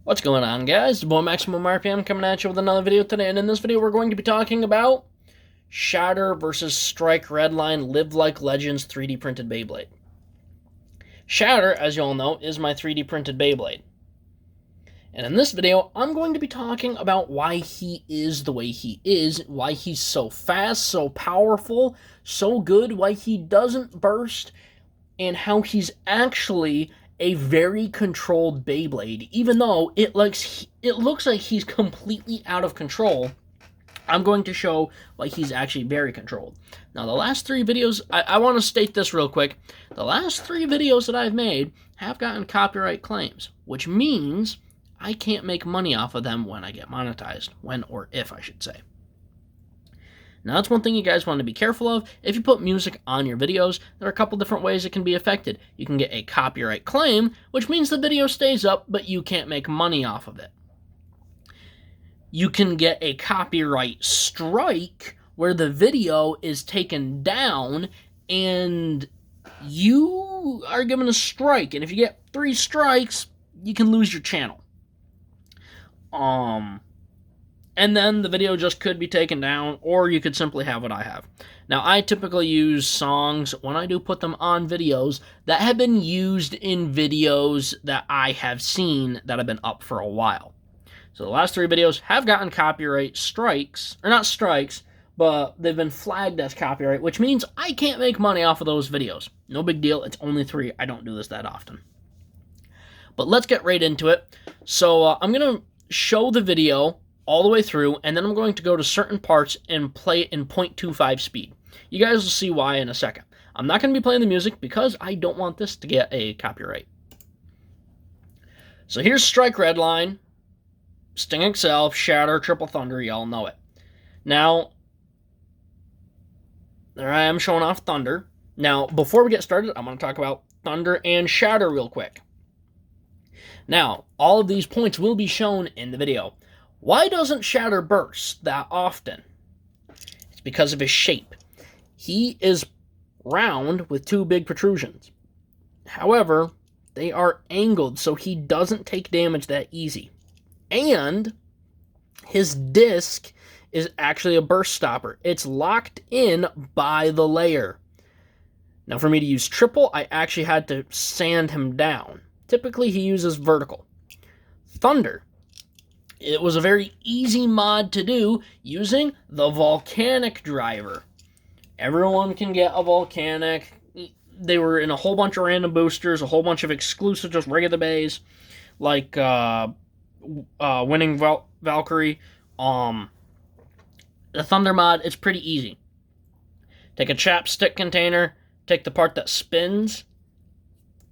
What's going on, guys? The boy Maximum RPM coming at you with another video today, and in this video we're going to be talking about Shatter versus Strike Redline Live Like Legends 3D printed Beyblade. Shatter, as you all know, is my 3D printed Beyblade. And in this video, I'm going to be talking about why he is the way he is, why he's so fast, so powerful, so good, why he doesn't burst, and how he's actually a very controlled Beyblade. Even though it looks like he's completely out of control, I'm going to show why he's actually very controlled. Now, the last three videos, I want to state this real quick. The last three videos that I've made have gotten copyright claims, which means I can't make money off of them when I get monetized. When, or if, I should say. Now, that's one thing you guys want to be careful of. If you put music on your videos, there are a couple different ways it can be affected. You can get a copyright claim, which means the video stays up, but you can't make money off of it. You can get a copyright strike, where the video is taken down, and you are given a strike. And if you get 3 strikes, you can lose your channel. And then the video just could be taken down, or you could simply have what I have. Now, I typically use songs when I do put them on videos that have been used in videos that I have seen that have been up for a while. So the last 3 videos have gotten copyright strikes, or not strikes, but they've been flagged as copyright, which means I can't make money off of those videos. No big deal, it's only 3. I don't do this that often. But let's get right into it. So I'm going to show the video all the way through, and then I'm going to go to certain parts and play it in 0.25 speed. You guys will see why in a second. I'm not going to be playing the music because I don't want this to get a copyright. So here's Strike Redline, Sting XL, Shatter, Triple Thunder, y'all know it. Now, there I am showing off Thunder. Now, before we get started, I'm going to talk about Thunder and Shatter real quick. Now, all of these points will be shown in the video. Why doesn't Shatter burst that often? It's because of his shape. He is round with 2 big protrusions. However, they are angled, so he doesn't take damage that easy. And his disc is actually a burst stopper. It's locked in by the layer. Now, for me to use triple, I actually had to sand him down. Typically, he uses vertical. Thunder. It was a very easy mod to do using the volcanic driver. Everyone can get a volcanic. They were in a whole bunch of random boosters, a whole bunch of exclusive, just regular bays, like Winning Valkyrie. The Thunder mod, it's pretty easy. Take a chapstick container, take the part that spins,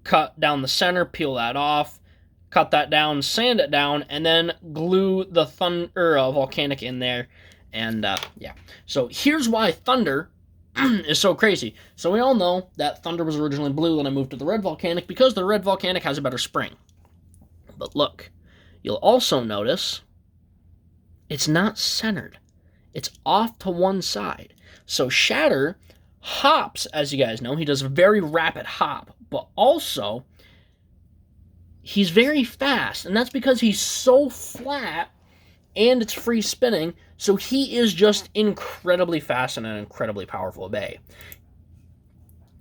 cut down the center, peel that off, cut that down, sand it down, and then glue the volcanic in there. And yeah, so here's why Thunder is so crazy. So we all know that Thunder was originally blue when I moved to the red volcanic because the red volcanic has a better spring. But look, you'll also notice it's not centered. It's off to one side. So Shatter hops, as you guys know. He does a very rapid hop, but also he's very fast, and that's because he's so flat and it's free spinning, so he is just incredibly fast and an incredibly powerful bay.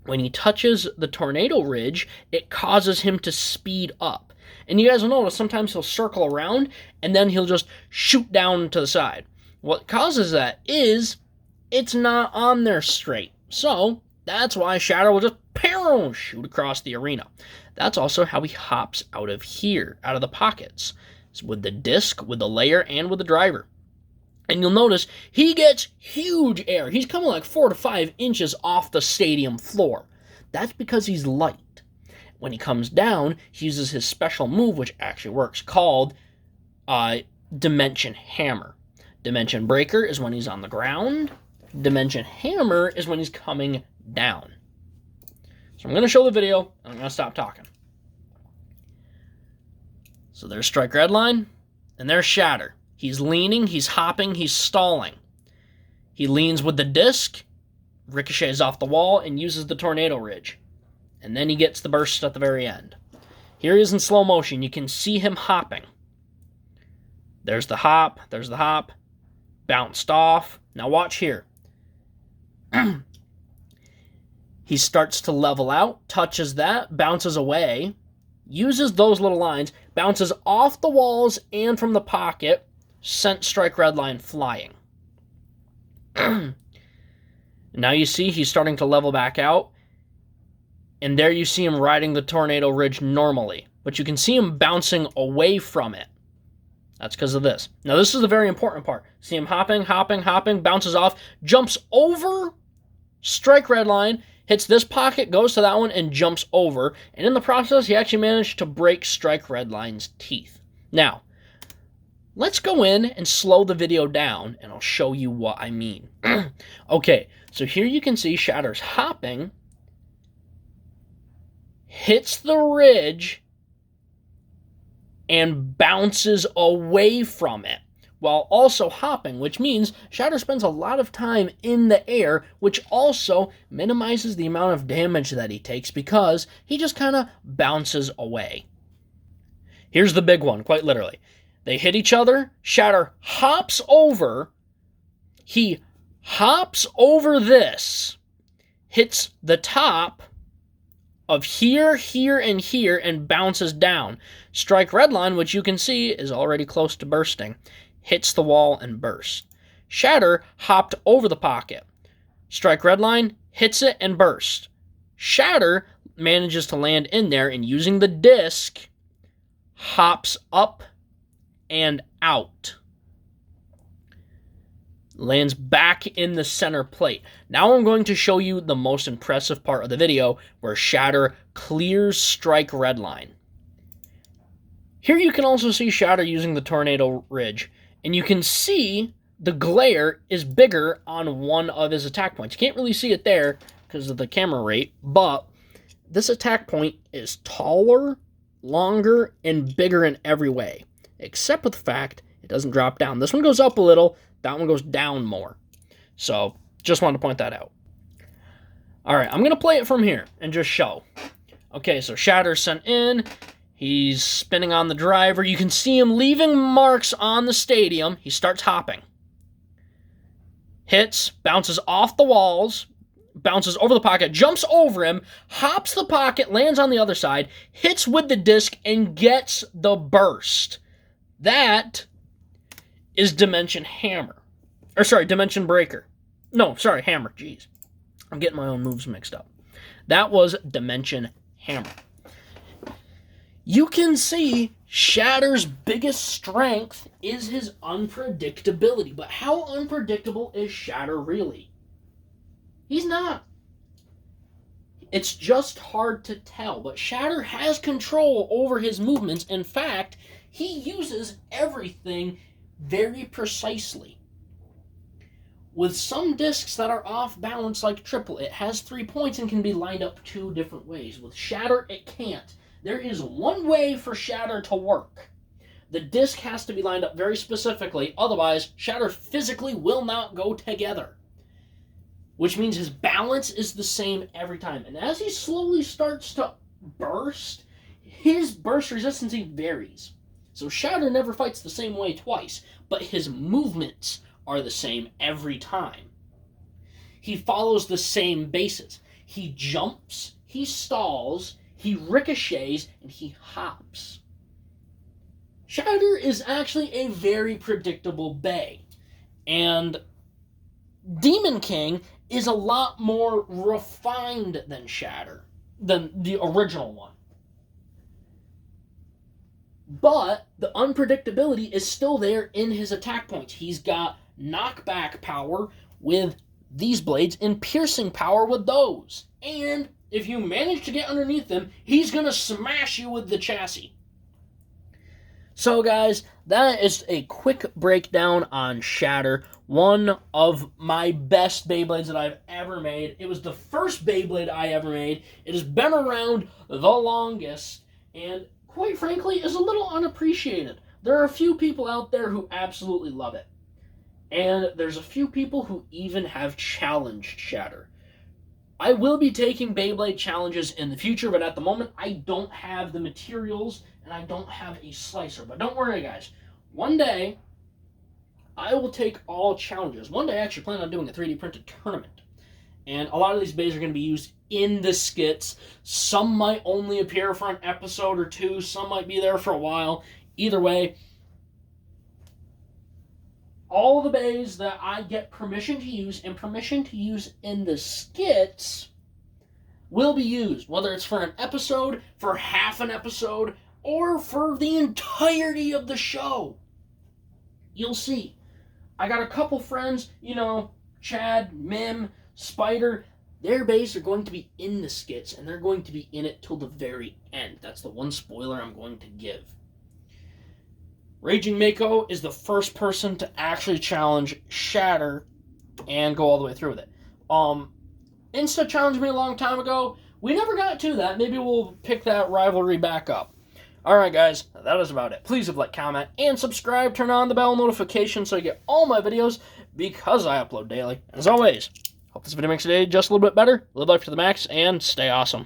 When he touches the tornado ridge, it causes him to speed up. And you guys will notice sometimes he'll circle around and then he'll just shoot down to the side. What causes that is it's not on there straight. So that's why Shatter will just shoot across the arena. That's also how he hops out of here, out of the pockets. It's with the disc, with the layer, and with the driver. And you'll notice he gets huge air. He's coming like 4 to 5 inches off the stadium floor. That's because he's light. When he comes down, he uses his special move, which actually works, called Dimension Hammer. Dimension Breaker is when he's on the ground. Dimension Hammer is when he's coming down. So I'm going to show the video, and I'm going to stop talking. So there's Strike Redline, and there's Shatter. He's leaning, he's hopping, he's stalling. He leans with the disc, ricochets off the wall, and uses the tornado ridge. And then he gets the burst at the very end. Here he is in slow motion. You can see him hopping. There's the hop. There's the hop. Bounced off. Now watch here. He starts to level out, touches that, bounces away, uses those little lines, bounces off the walls and from the pocket, sent strike red line flying. Now you see he's starting to level back out, and there you see him riding the tornado ridge normally, but you can see him bouncing away from it. That's because of this. Now this is the very important part. See him hopping, bounces off, jumps over strike red line, hits this pocket, goes to that one, and jumps over. And in the process, he actually managed to break strike red line's teeth. Now, let's go in and slow the video down, and I'll show you what I mean. Okay, so here you can see Shatter's hopping, hits the ridge, and bounces away from it, while also hopping, which means Shatter spends a lot of time in the air, which also minimizes the amount of damage that he takes because he just kind of bounces away. Here's the big one, quite literally. They hit each other, Shatter hops over, he hops over this, hits the top of here, here, and here, and bounces down. Strike red line, which you can see is already close to bursting, hits the wall and bursts. Shatter hopped over the pocket. Strike red line, hits it and bursts. Shatter manages to land in there and using the disc, hops up and out. Lands back in the center plate. Now I'm going to show you the most impressive part of the video where Shatter clears strike red line. Here you can also see Shatter using the tornado ridge. And you can see the glare is bigger on one of his attack points. You can't really see it there because of the camera rate, but this attack point is taller, longer, and bigger in every way, except with the fact it doesn't drop down. This one goes up a little, that one goes down more. So, just wanted to point that out. Alright, I'm going to play it from here and just show. Okay, so Shatter sent in. He's spinning on the driver. You can see him leaving marks on the stadium. He starts hopping. Hits, bounces off the walls, bounces over the pocket, jumps over him, hops the pocket, lands on the other side, hits with the disc, and gets the burst. That is Dimension Hammer. Or sorry, Dimension Breaker. No, sorry, Hammer. Jeez. I'm getting my own moves mixed up. That was Dimension Hammer. You can see Shatter's biggest strength is his unpredictability. But how unpredictable is Shatter really? He's not. It's just hard to tell. But Shatter has control over his movements. In fact, he uses everything very precisely. With some discs that are off balance like triple, it has 3 points and can be lined up 2 different ways. With Shatter, it can't. There is one way for Shatter to work. The disc has to be lined up very specifically, otherwise Shatter physically will not go together. Which means his balance is the same every time. And as he slowly starts to burst, his burst resistance varies. So Shatter never fights the same way twice, but his movements are the same every time. He follows the same bases. He jumps, he stalls, he ricochets, and he hops. Shatter is actually a very predictable Bay. And Demon King is a lot more refined than Shatter, than the original one. But the unpredictability is still there in his attack points. He's got knockback power with these blades and piercing power with those. And if you manage to get underneath him, he's going to smash you with the chassis. So guys, that is a quick breakdown on Shatter. One of my best Beyblades that I've ever made. It was the first Beyblade I ever made. It has been around the longest, and quite frankly, is a little unappreciated. There are a few people out there who absolutely love it. And there's a few people who even have challenged Shatter. I will be taking Beyblade challenges in the future, but at the moment, I don't have the materials, and I don't have a slicer. But don't worry, guys. one day, I will take all challenges. One day, I actually plan on doing a 3D printed tournament. And a lot of these bays are going to be used in the skits. Some might only appear for an episode or two. Some might be there for a while. Either way, all the bays that I get permission to use and permission to use in the skits will be used. Whether it's for an episode, for half an episode, or for the entirety of the show. You'll see. I got a couple friends, Chad, Mim, Spider, their bays are going to be in the skits, and they're going to be in it till the very end. That's the one spoiler I'm going to give. Raging Mako is the first person to actually challenge Shatter and go all the way through with it. Insta challenged me a long time ago. We never got to that. Maybe we'll pick that rivalry back up. Alright guys, that is about it. Please leave a like, comment, and subscribe. Turn on the bell notification so you get all my videos because I upload daily. As always, hope this video makes your day just a little bit better. Live life to the max and stay awesome.